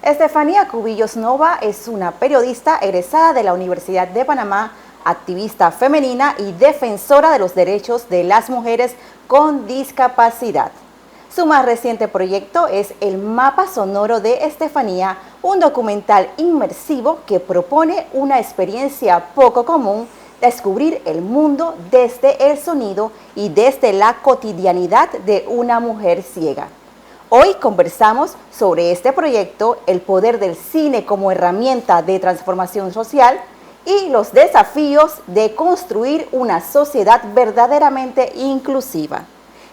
Estefanía Cubillos Nova es una periodista egresada de la Universidad de Panamá, activista femenina y defensora de los derechos de las mujeres con discapacidad. Su más reciente proyecto es El Mapa Sonoro de Estefanía, un documental inmersivo que propone una experiencia poco común, descubrir el mundo desde el sonido y desde la cotidianidad de una mujer ciega. Hoy conversamos sobre este proyecto, el poder del cine como herramienta de transformación social y los desafíos de construir una sociedad verdaderamente inclusiva.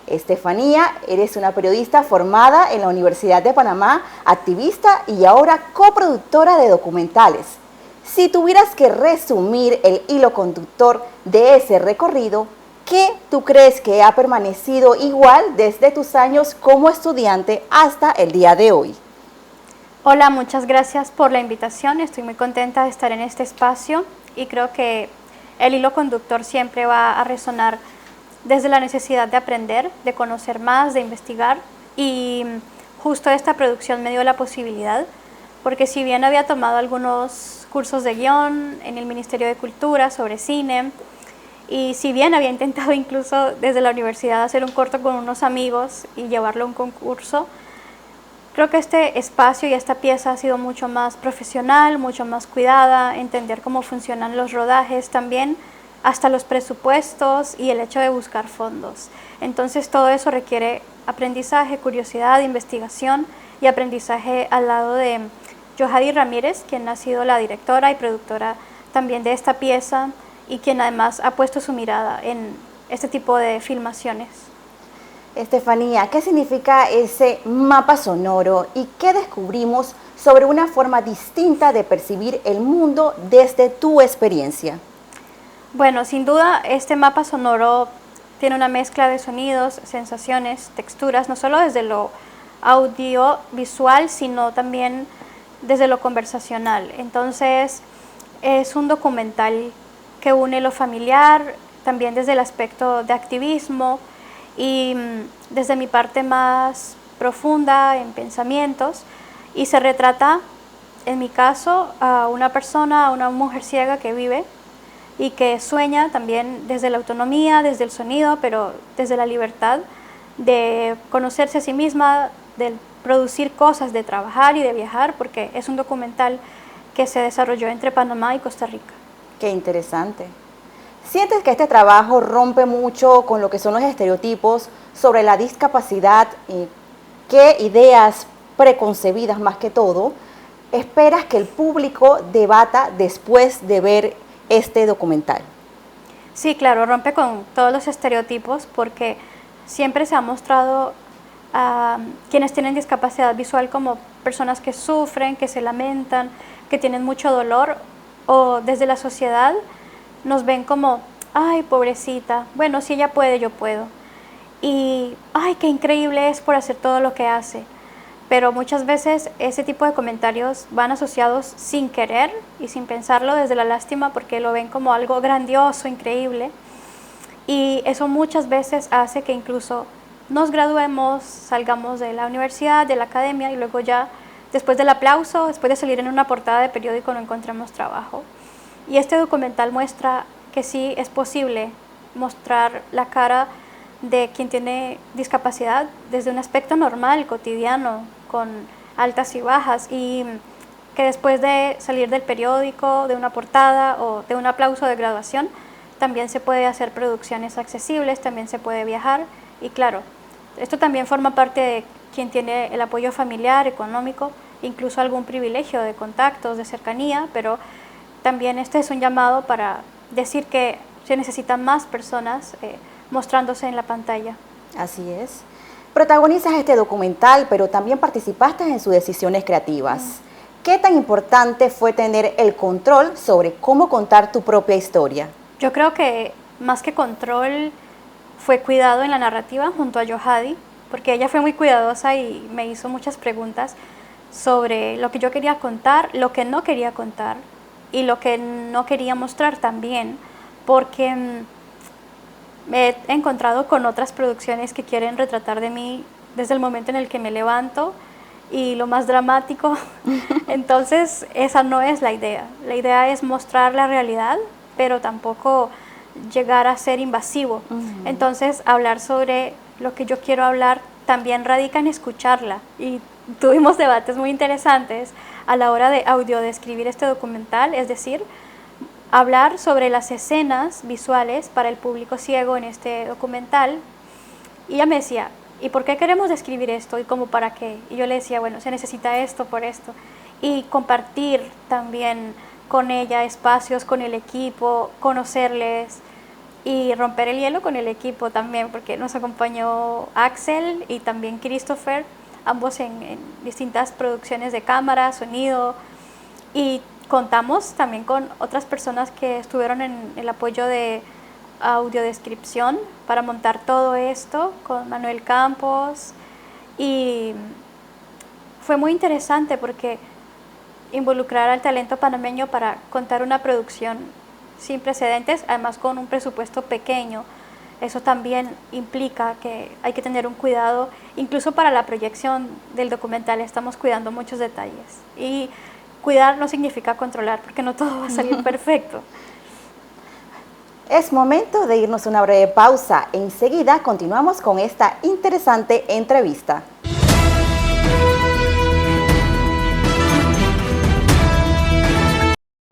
Estefanía, eres una periodista formada en la Universidad de Panamá, activista y ahora coproductora de documentales. Si tuvieras que resumir el hilo conductor de ese recorrido, ¿qué tú crees que ha permanecido igual desde tus años como estudiante hasta el día de hoy? Hola, muchas gracias por la invitación. Estoy muy contenta de estar en este espacio y creo que el hilo conductor siempre va a resonar desde la necesidad de aprender, de conocer más, de investigar, y justo esta producción me dio la posibilidad, porque si bien había tomado algunos cursos de guión en el Ministerio de Cultura sobre cine, y si bien había intentado incluso desde la universidad hacer un corto con unos amigos y llevarlo a un concurso, creo que este espacio y esta pieza ha sido mucho más profesional, mucho más cuidada, entender cómo funcionan los rodajes también, hasta los presupuestos y el hecho de buscar fondos. Entonces todo eso requiere aprendizaje, curiosidad, investigación y aprendizaje al lado de Yohadi Ramírez, quien ha sido la directora y productora también de esta pieza y quien además ha puesto su mirada en este tipo de filmaciones. Estefanía, ¿qué significa ese mapa sonoro y qué descubrimos sobre una forma distinta de percibir el mundo desde tu experiencia? Bueno, sin duda este mapa sonoro tiene una mezcla de sonidos, sensaciones, texturas, no solo desde lo audiovisual, sino también desde lo conversacional. Entonces es un documental que une lo familiar, también desde el aspecto de activismo y desde mi parte más profunda en pensamientos, y se retrata, en mi caso, a una persona, a una mujer ciega que vive y que sueña también desde la autonomía, desde el sonido, pero desde la libertad de conocerse a sí misma, de producir cosas, de trabajar y de viajar, porque es un documental que se desarrolló entre Panamá y Costa Rica. Qué interesante. ¿Sientes que este trabajo rompe mucho con lo que son los estereotipos sobre la discapacidad? ¿Qué ideas preconcebidas más que todo esperas que el público debata después de ver este documental? Sí, claro, rompe con todos los estereotipos porque siempre se ha mostrado a quienes tienen discapacidad visual como personas que sufren, que se lamentan, que tienen mucho dolor, o desde la sociedad nos ven como, ay, pobrecita, bueno, si ella puede, yo puedo. Y, ay, qué increíble es por hacer todo lo que hace. Pero muchas veces ese tipo de comentarios van asociados sin querer y sin pensarlo desde la lástima, porque lo ven como algo grandioso, increíble. Y eso muchas veces hace que incluso nos graduemos, salgamos de la universidad, de la academia, y luego ya, después del aplauso, después de salir en una portada de periódico, no encontremos trabajo. Y este documental muestra que sí es posible mostrar la cara de quien tiene discapacidad desde un aspecto normal, cotidiano, con altas y bajas, y que después de salir del periódico, de una portada o de un aplauso de graduación, también se puede hacer producciones accesibles, también se puede viajar, y claro, esto también forma parte de quien tiene el apoyo familiar, económico, incluso algún privilegio de contactos, de cercanía, pero también este es un llamado para decir que se necesitan más personas mostrándose en la pantalla. Así es. Protagonizas este documental, pero también participaste en sus decisiones creativas. ¿Qué tan importante fue tener el control sobre cómo contar tu propia historia? Yo creo que más que control fue cuidado en la narrativa junto a Yohadi, porque ella fue muy cuidadosa y me hizo muchas preguntas sobre lo que yo quería contar, lo que no quería contar y lo que no quería mostrar también, porque me he encontrado con otras producciones que quieren retratar de mí desde el momento en el que me levanto y lo más dramático. Entonces, esa no es la idea. La idea es mostrar la realidad, pero tampoco llegar a ser invasivo. Entonces, hablar sobre lo que yo quiero hablar también radica en escucharla. Y tuvimos debates muy interesantes a la hora de audiodescribir este documental, es decir, hablar sobre las escenas visuales para el público ciego en este documental. Y ella me decía, ¿y por qué queremos describir esto? ¿Y cómo para qué? Y yo le decía, bueno, se necesita esto por esto. Y compartir también con ella espacios, con el equipo, conocerles y romper el hielo con el equipo también, porque nos acompañó Axel y también Christopher, ambos en distintas producciones de cámara, sonido, y contamos también con otras personas que estuvieron en el apoyo de audiodescripción para montar todo esto, con Manuel Campos, y fue muy interesante porque involucrar al talento panameño para contar una producción sin precedentes, además con un presupuesto pequeño, eso también implica que hay que tener un cuidado, incluso para la proyección del documental estamos cuidando muchos detalles, y cuidar no significa controlar, porque no todo va a salir perfecto. Es momento de irnos a una breve pausa. Enseguida continuamos con esta interesante entrevista.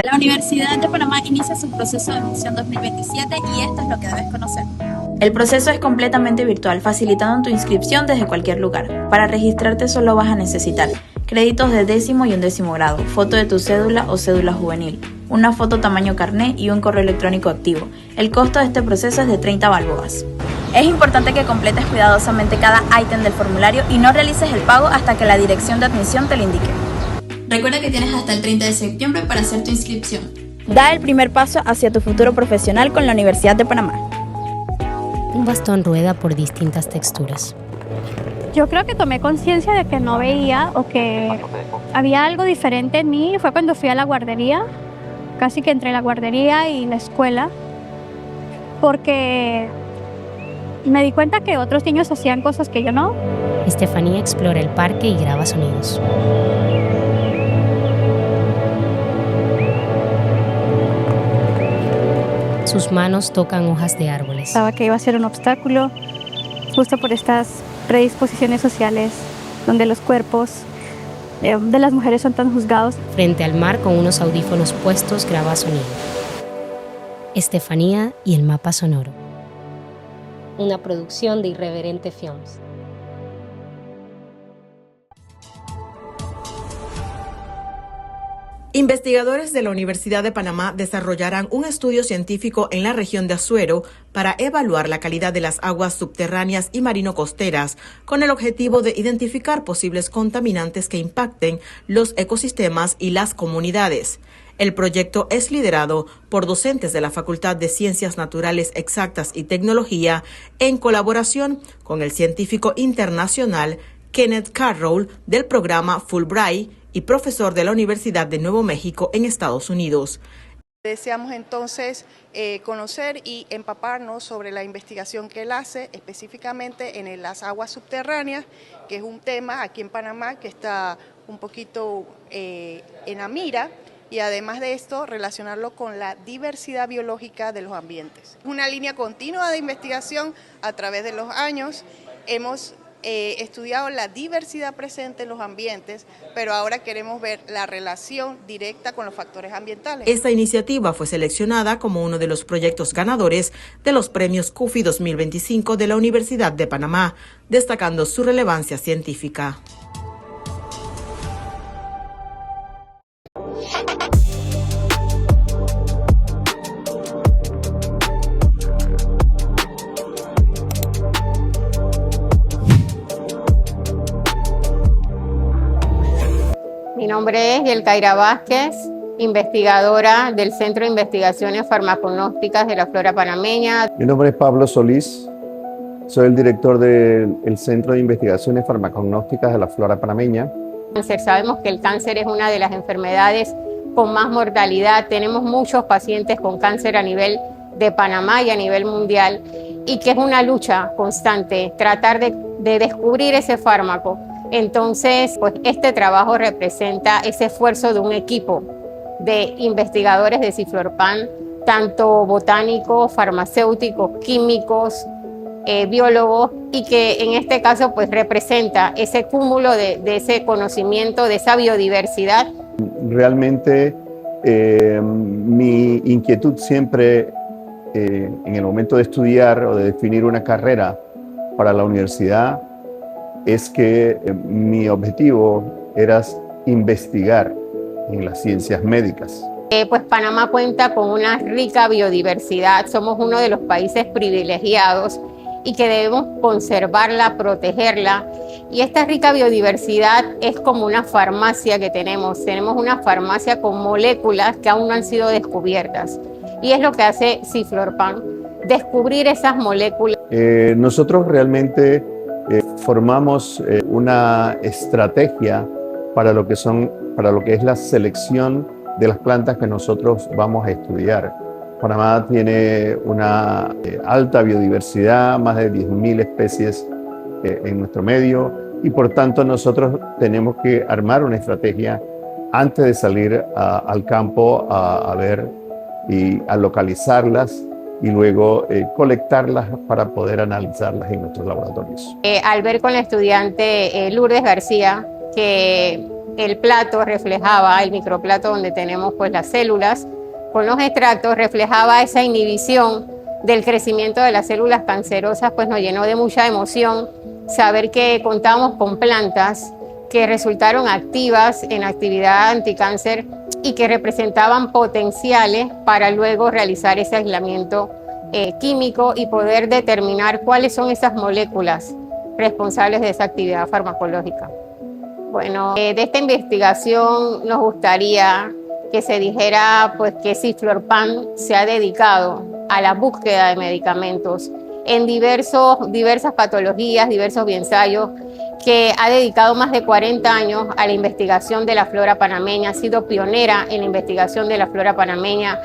La Universidad de Panamá inicia su proceso de admisión 2027 y esto es lo que debes conocer. El proceso es completamente virtual, facilitando tu inscripción desde cualquier lugar. Para registrarte solo vas a necesitar créditos de 10º y 11º grado, foto de tu cédula o cédula juvenil, una foto tamaño carné y un correo electrónico activo. El costo de este proceso es de 30 balboas. Es importante que completes cuidadosamente cada ítem del formulario y no realices el pago hasta que la dirección de admisión te lo indique. Recuerda que tienes hasta el 30 de septiembre para hacer tu inscripción. Da el primer paso hacia tu futuro profesional con la Universidad de Panamá. Un bastón rueda por distintas texturas. Yo creo que tomé conciencia de que no veía o que había algo diferente en mí. Fue cuando fui a la guardería, casi que entre la guardería y la escuela, porque me di cuenta que otros niños hacían cosas que yo no. Estefanía explora el parque y graba sonidos. Sus manos tocan hojas de árboles. Pensaba que iba a ser un obstáculo, justo por estas predisposiciones sociales donde los cuerpos de las mujeres son tan juzgados. Frente al mar, con unos audífonos puestos, graba sonido. Estefanía y el mapa sonoro. Una producción de Irreverente Films. Investigadores de la Universidad de Panamá desarrollarán un estudio científico en la región de Azuero para evaluar la calidad de las aguas subterráneas y marino-costeras, con el objetivo de identificar posibles contaminantes que impacten los ecosistemas y las comunidades. El proyecto es liderado por docentes de la Facultad de Ciencias Naturales Exactas y Tecnología en colaboración con el científico internacional Kenneth Carroll del programa Fulbright y profesor de la Universidad de Nuevo México en Estados Unidos. Deseamos entonces conocer y empaparnos sobre la investigación que él hace específicamente en las aguas subterráneas, que es un tema aquí en Panamá que está un poquito en la mira, y además de esto relacionarlo con la diversidad biológica de los ambientes. Una línea continua de investigación a través de los años. Hemos estudiado la diversidad presente en los ambientes, pero ahora queremos ver la relación directa con los factores ambientales. Esta iniciativa fue seleccionada como uno de los proyectos ganadores de los premios CUFI 2025 de la Universidad de Panamá, destacando su relevancia científica. Mi nombre es Yelkaira Vázquez, investigadora del Centro de Investigaciones Farmacognósticas de la Flora Panameña. Mi nombre es Pablo Solís, soy el director del Centro de Investigaciones Farmacognósticas de la Flora Panameña. Sabemos que el cáncer es una de las enfermedades con más mortalidad. Tenemos muchos pacientes con cáncer a nivel de Panamá y a nivel mundial, y que es una lucha constante tratar de descubrir ese fármaco Entonces, pues este trabajo representa ese esfuerzo de un equipo de investigadores de Ciflorpan, tanto botánicos, farmacéuticos, químicos, biólogos, y que en este caso pues representa ese cúmulo de ese conocimiento, de esa biodiversidad. Realmente mi inquietud siempre en el momento de estudiar o de definir una carrera para la universidad es que mi objetivo era investigar en las ciencias médicas. Pues Panamá cuenta con una rica biodiversidad, somos uno de los países privilegiados y que debemos conservarla, protegerla. Y esta rica biodiversidad es como una farmacia que tenemos una farmacia con moléculas que aún no han sido descubiertas. Y es lo que hace Ciflorpan, descubrir esas moléculas. Nosotros realmente formamos una estrategia para lo que es la selección de las plantas que nosotros vamos a estudiar. Panamá tiene una alta biodiversidad, más de 10.000 especies en nuestro medio, y por tanto nosotros tenemos que armar una estrategia antes de salir al campo a ver y a localizarlas y luego colectarlas para poder analizarlas en nuestros laboratorios. Al ver con la estudiante Lourdes García que el plato reflejaba, el microplato donde tenemos pues las células, con los extractos reflejaba esa inhibición del crecimiento de las células cancerosas, pues nos llenó de mucha emoción saber que contamos con plantas que resultaron activas en actividad anticáncer y que representaban potenciales para luego realizar ese aislamiento químico y poder determinar cuáles son esas moléculas responsables de esa actividad farmacológica. Bueno, de esta investigación nos gustaría que se dijera pues, que Ciflorpan se ha dedicado a la búsqueda de medicamentos en diversas patologías, diversos ensayos, que ha dedicado más de 40 años a la investigación de la flora panameña, ha sido pionera en la investigación de la flora panameña,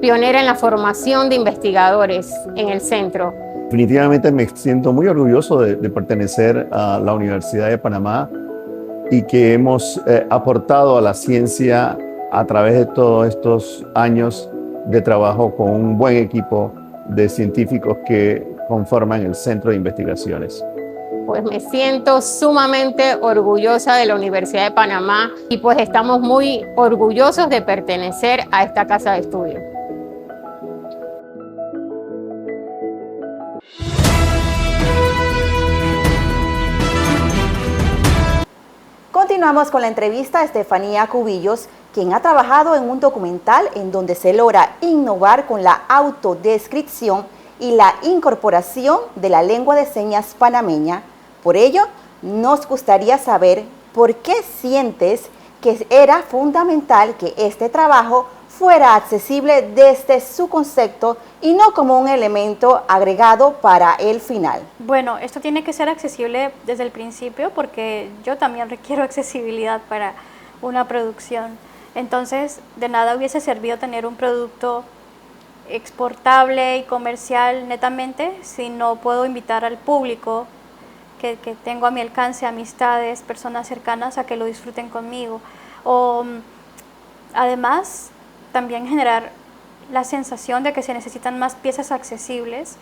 pionera en la formación de investigadores en el centro. Definitivamente me siento muy orgulloso de pertenecer a la Universidad de Panamá y que hemos aportado a la ciencia a través de todos estos años de trabajo con un buen equipo de científicos que conforman el Centro de Investigaciones. Pues me siento sumamente orgullosa de la Universidad de Panamá y pues estamos muy orgullosos de pertenecer a esta casa de estudio. Continuamos con la entrevista a Estefanía Cubillos, quien ha trabajado en un documental en donde se logra innovar con la autodescripción y la incorporación de la lengua de señas panameña. Por ello, nos gustaría saber por qué sientes que era fundamental que este trabajo fuera accesible desde su concepto y no como un elemento agregado para el final. Bueno, esto tiene que ser accesible desde el principio porque yo también requiero accesibilidad para una producción. Entonces, de nada hubiese servido tener un producto exportable y comercial netamente si no puedo invitar al público que tengo a mi alcance, amistades, personas cercanas, a que lo disfruten conmigo. O además, también generar la sensación de que se necesitan más piezas accesibles,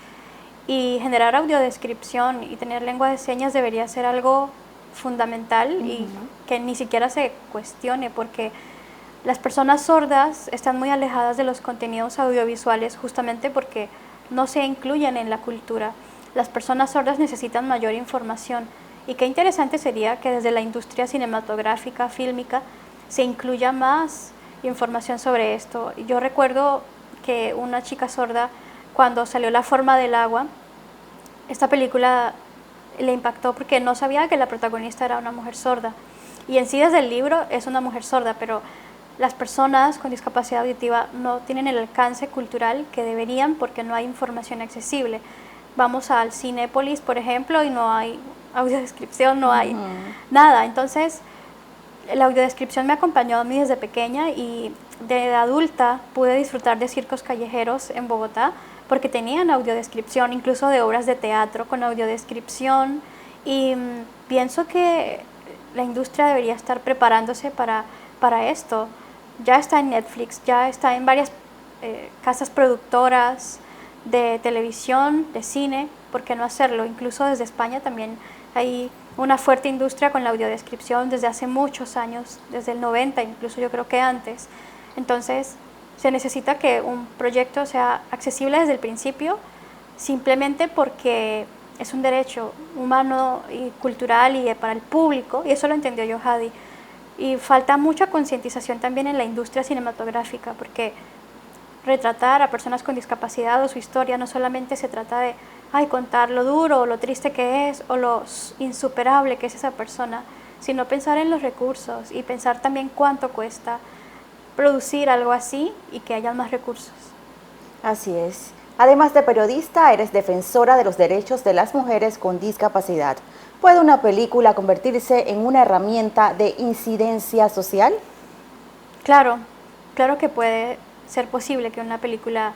y generar audiodescripción y tener lengua de señas debería ser algo fundamental y que ni siquiera se cuestione, porque las personas sordas están muy alejadas de los contenidos audiovisuales justamente porque no se incluyen en la cultura. Las personas sordas necesitan mayor información y qué interesante sería que desde la industria cinematográfica, fílmica, se incluya más información sobre esto. Yo recuerdo que una chica sorda, cuando salió La forma del agua, esta película le impactó porque no sabía que la protagonista era una mujer sorda. Y en sí desde el libro es una mujer sorda, pero las personas con discapacidad auditiva no tienen el alcance cultural que deberían porque no hay información accesible. Vamos al Cinépolis, por ejemplo, y no hay audiodescripción, no hay nada. Entonces, la audiodescripción me acompañó a mí desde pequeña y de adulta pude disfrutar de circos callejeros en Bogotá porque tenían audiodescripción, incluso de obras de teatro con audiodescripción, y pienso que la industria debería estar preparándose para esto. Ya está en Netflix, ya está en varias casas productoras de televisión, de cine, ¿por qué no hacerlo? Incluso desde España también hay una fuerte industria con la audiodescripción desde hace muchos años, desde el 90, incluso yo creo que antes. Entonces, se necesita que un proyecto sea accesible desde el principio, simplemente porque es un derecho humano y cultural y para el público, y eso lo entendió Yohadi. Y falta mucha concientización también en la industria cinematográfica, porque retratar a personas con discapacidad o su historia no solamente se trata de contar lo duro o lo triste que es o lo insuperable que es esa persona, sino pensar en los recursos y pensar también cuánto cuesta producir algo así y que haya más recursos. Así es. Además de periodista, eres defensora de los derechos de las mujeres con discapacidad. ¿Puede una película convertirse en una herramienta de incidencia social? Claro, claro que puede ser posible que una película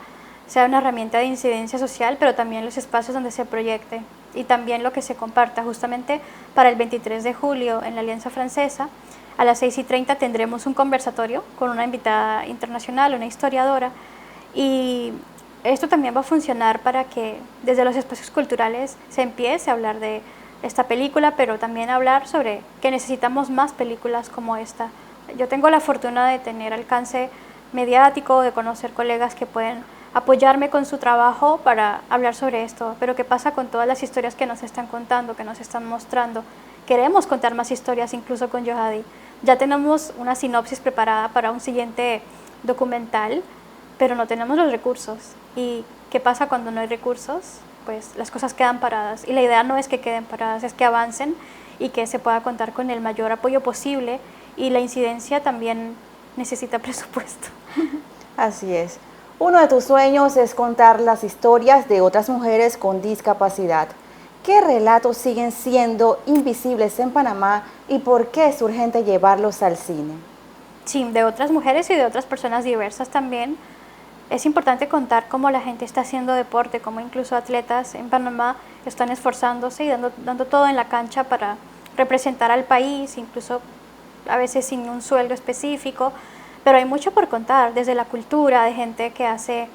sea una herramienta de incidencia social, pero también los espacios donde se proyecte y también lo que se comparta. Justamente para el 23 de julio en la Alianza Francesa, a las 6:30 tendremos un conversatorio con una invitada internacional, una historiadora, y esto también va a funcionar para que desde los espacios culturales se empiece a hablar de esta película, pero también hablar sobre que necesitamos más películas como esta. Yo tengo la fortuna de tener alcance mediático, de conocer colegas que pueden apoyarme con su trabajo para hablar sobre esto, pero ¿qué pasa con todas las historias que nos están contando, que nos están mostrando? Queremos contar más historias, incluso con Yohadi. Ya tenemos una sinopsis preparada para un siguiente documental, pero no tenemos los recursos. ¿Y qué pasa cuando no hay recursos? Pues las cosas quedan paradas. Y la idea no es que queden paradas, es que avancen y que se pueda contar con el mayor apoyo posible. Y la incidencia también necesita presupuesto. Así es. Uno de tus sueños es contar las historias de otras mujeres con discapacidad. ¿Qué relatos siguen siendo invisibles en Panamá y por qué es urgente llevarlos al cine? Sí, de otras mujeres y de otras personas diversas también. Es importante contar cómo la gente está haciendo deporte, cómo incluso atletas en Panamá están esforzándose y dando todo en la cancha para representar al país, incluso a veces sin un sueldo específico, pero hay mucho por contar, desde la cultura, de gente que hace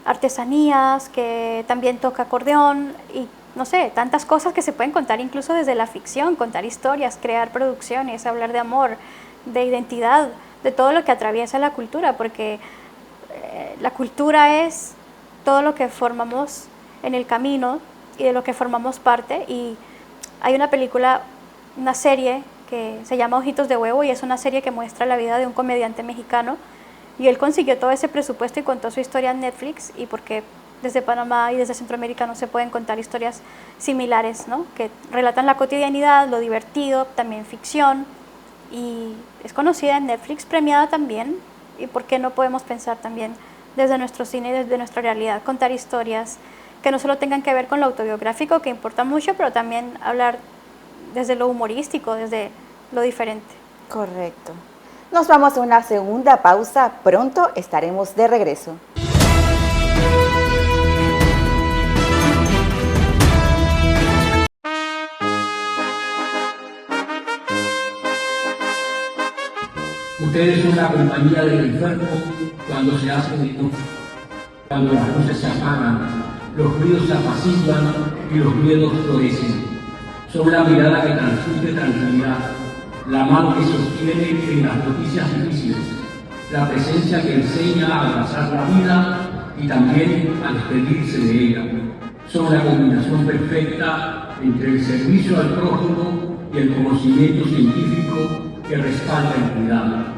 artesanías, que también toca acordeón y no sé, tantas cosas que se pueden contar incluso desde la ficción, contar historias, crear producciones, hablar de amor, de identidad, de todo lo que atraviesa la cultura, porque la cultura es todo lo que formamos en el camino y de lo que formamos parte. Y hay una película, una serie que se llama Ojitos de Huevo y es una serie que muestra la vida de un comediante mexicano y él consiguió todo ese presupuesto y contó su historia en Netflix, y porque desde Panamá y desde Centroamérica no se pueden contar historias similares, ¿no? Que relatan la cotidianidad, lo divertido, también ficción, y es conocida en Netflix, premiada también. Y por qué no podemos pensar también desde nuestro cine y desde nuestra realidad, contar historias que no solo tengan que ver con lo autobiográfico, que importa mucho, pero también hablar desde lo humorístico, desde lo diferente. Correcto. Nos vamos a una segunda pausa, pronto estaremos de regreso. Ustedes son la compañía del enfermo cuando se hace de noche, cuando las luces se apagan, los ruidos se apaciguan y los miedos florecen. Son la mirada que transmite tranquilidad, la mano que sostiene en las noticias difíciles, la presencia que enseña a abrazar la vida y también a despedirse de ella. Son la combinación perfecta entre el servicio al prójimo y el conocimiento científico que respalda el cuidado.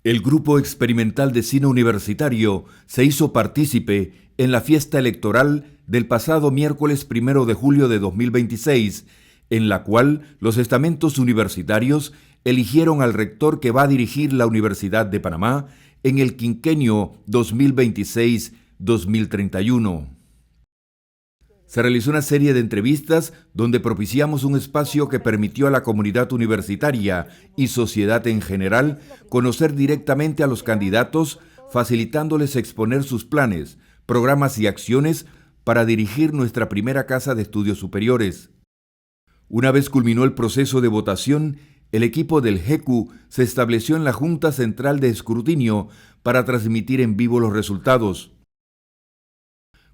El Grupo Experimental de Cine Universitario se hizo partícipe en la fiesta electoral del pasado miércoles 1 de julio de 2026, en la cual los estamentos universitarios eligieron al rector que va a dirigir la Universidad de Panamá en el quinquenio 2026-2031. Se realizó una serie de entrevistas donde propiciamos un espacio que permitió a la comunidad universitaria y sociedad en general conocer directamente a los candidatos, facilitándoles exponer sus planes, programas y acciones para dirigir nuestra primera casa de estudios superiores. Una vez culminó el proceso de votación, el equipo del GECU se estableció en la Junta Central de Escrutinio para transmitir en vivo los resultados.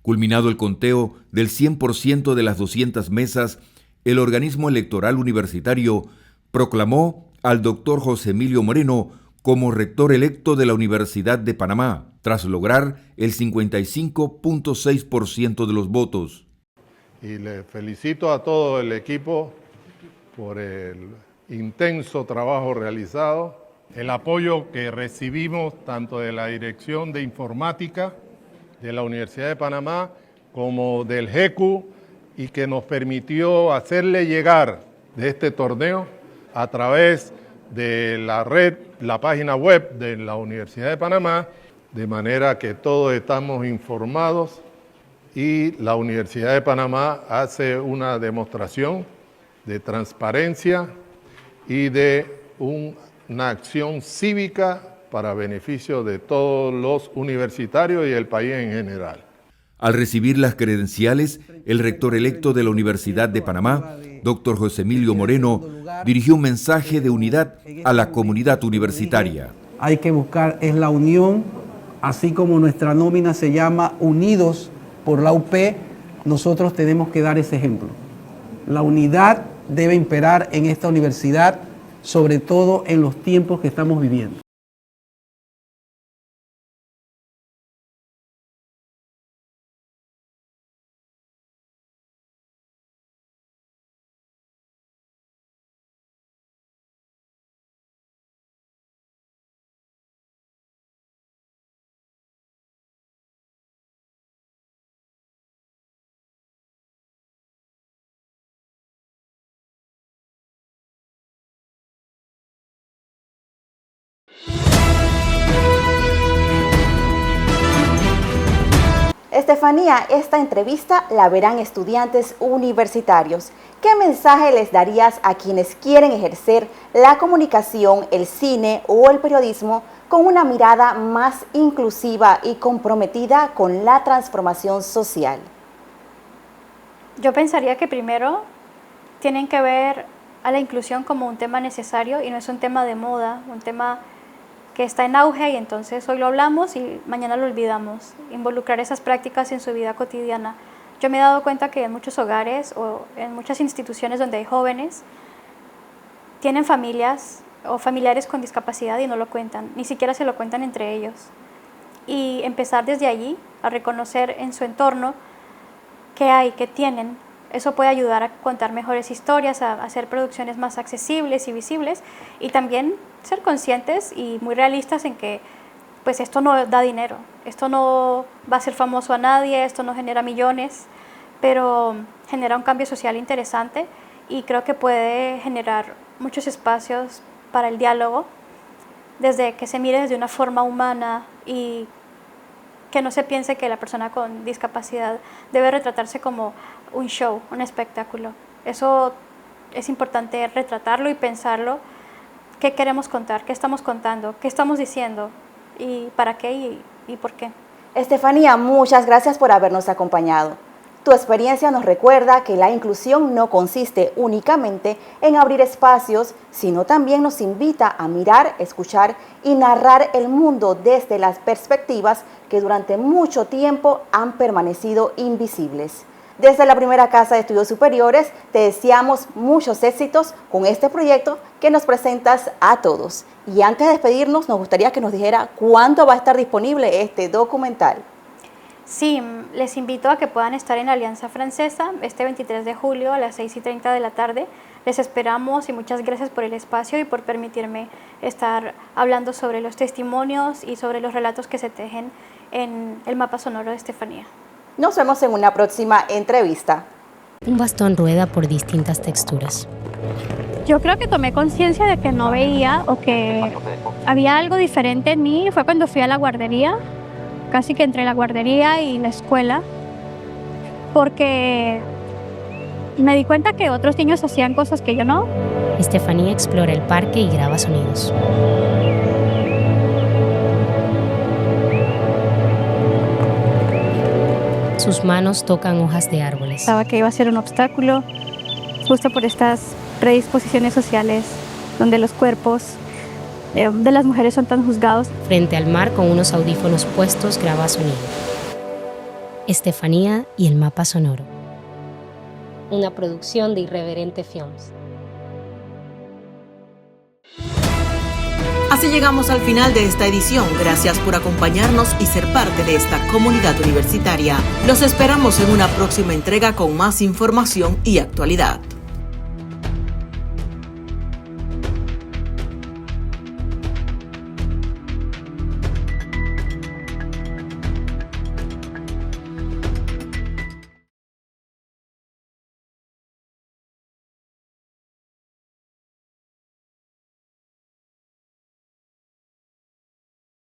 Culminado el conteo del 100% de las 200 mesas, el organismo electoral universitario proclamó al doctor José Emilio Moreno como rector electo de la Universidad de Panamá, tras lograr el 55.6% de los votos. Y le felicito a todo el equipo por el intenso trabajo realizado, el apoyo que recibimos tanto de la Dirección de Informática de la Universidad de Panamá como del GECU, y que nos permitió hacerle llegar de este torneo a través de la red, la página web de la Universidad de Panamá, de manera que todos estamos informados y la Universidad de Panamá hace una demostración de transparencia y de una acción cívica para beneficio de todos los universitarios y el país en general. Al recibir las credenciales, el rector electo de la Universidad de Panamá, doctor José Emilio Moreno, dirigió un mensaje de unidad a la comunidad universitaria. Hay que buscar es la unión, así como nuestra nómina se llama Unidos por la UP, nosotros tenemos que dar ese ejemplo. La unidad debe imperar en esta universidad, sobre todo en los tiempos que estamos viviendo. Estefanía, esta entrevista la verán estudiantes universitarios. ¿Qué mensaje les darías a quienes quieren ejercer la comunicación, el cine o el periodismo con una mirada más inclusiva y comprometida con la transformación social? Yo pensaría que primero tienen que ver a la inclusión como un tema necesario y no es un tema de moda, un tema que está en auge y entonces hoy lo hablamos y mañana lo olvidamos. Involucrar esas prácticas en su vida cotidiana. Yo me he dado cuenta que en muchos hogares o en muchas instituciones donde hay jóvenes tienen familias o familiares con discapacidad y no lo cuentan, ni siquiera se lo cuentan entre ellos. Y empezar desde allí a reconocer en su entorno qué hay, qué tienen. Eso puede ayudar a contar mejores historias, a hacer producciones más accesibles y visibles y también ser conscientes y muy realistas en que pues esto no da dinero, esto no va a ser famoso a nadie, esto no genera millones, pero genera un cambio social interesante y creo que puede generar muchos espacios para el diálogo, desde que se mire desde una forma humana y que no se piense que la persona con discapacidad debe retratarse como un show, un espectáculo. Eso es importante retratarlo y pensarlo. ¿Qué queremos contar? ¿Qué estamos contando? ¿Qué estamos diciendo? ¿Y para qué y por qué? Estefanía, muchas gracias por habernos acompañado. Tu experiencia nos recuerda que la inclusión no consiste únicamente en abrir espacios, sino también nos invita a mirar, escuchar y narrar el mundo desde las perspectivas que durante mucho tiempo han permanecido invisibles. Desde la primera Casa de Estudios Superiores te deseamos muchos éxitos con este proyecto que nos presentas a todos. Y antes de despedirnos, nos gustaría que nos dijera cuándo va a estar disponible este documental. Sí, les invito a que puedan estar en la Alianza Francesa este 23 de julio a las 6:30 de la tarde. Les esperamos y muchas gracias por el espacio y por permitirme estar hablando sobre los testimonios y sobre los relatos que se tejen en el mapa sonoro de Estefanía. Nos vemos en una próxima entrevista. Un bastón rueda por distintas texturas. Yo creo que tomé conciencia de que no veía o que había algo diferente en mí. Fue cuando fui a la guardería, casi que entre la guardería y la escuela, porque me di cuenta que otros niños hacían cosas que yo no. Estefanía explora el parque y graba sonidos. sus manos tocan hojas de árboles. Pensaba que iba a ser un obstáculo, justo por estas predisposiciones sociales donde los cuerpos de las mujeres son tan juzgados. Frente al mar, con unos audífonos puestos, graba sonido. Estefanía y el mapa sonoro. Una producción de Irreverente Films. Así llegamos al final de esta edición. Gracias por acompañarnos y ser parte de esta comunidad universitaria. Los esperamos en una próxima entrega con más información y actualidad.